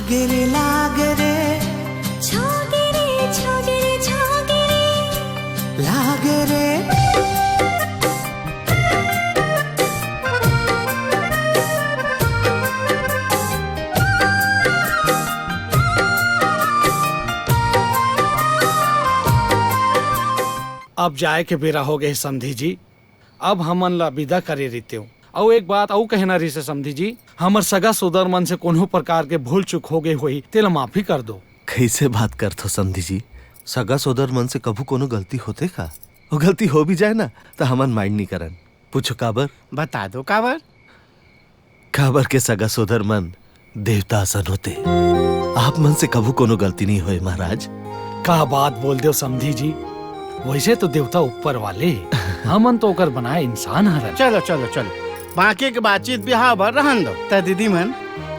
लागे रे छोगे रे लागे रे। अब जाए के बेरा हो गए समधी जी। अब हमन ला विदा करे रहते हो। और एक बात और कहना रही से समधी जी, हमर सगा सोदर मन से कोनो प्रकार के भूल चूक हो गई हुई तेल माफी कर दो। कैसे बात करथो समधी जी, सगा सोदर मन से कभू कोनो गलती होते का? वो गलती हो भी जाए ना तो हमन माइंड नहीं करन। पूछो काबर? बता दो काबर। काबर के सगा सोदर मन देवता सन होते। आप मन से कभू कोनो गलती नहीं होए महाराज। का बात बोल दो समधी जी, वैसे तो देवता ऊपर वाले, हमन तो ओकर बनाए इंसान हरन। चलो चलो चलो, बाकी के बातचीत बिहार भर रहन दो। त दीदी मन,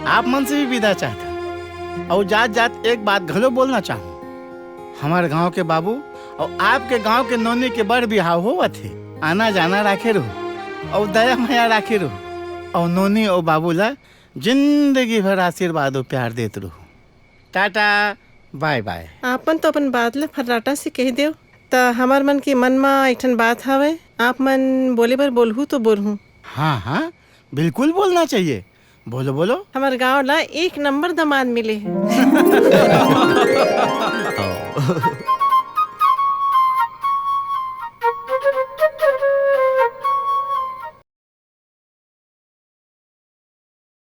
आप मन से भी विदा चाहता और जात जात एक बात घलो बोलना चाहूँ। हमारे गांव के बाबू और आपके गांव के नोनी के बड़ बिहाव हुआ थे। आना जाना राखे रहो और दया माया राखे रहो और नोनी और बाबू ला जिंदगी भर आशीर्वाद और प्यार देते रहो। Tata bye bye. आपन तो अपन बात ला फर्राटा से कह दो तो हमार मन के मन में एक ठन बात हवे। आप मन बोले बर बोलहू तो बोलहू। हाँ हाँ बिल्कुल बोलना चाहिए। बोलो बोलो। हमारे गांव ला 1 नंबर दामाद मिले है।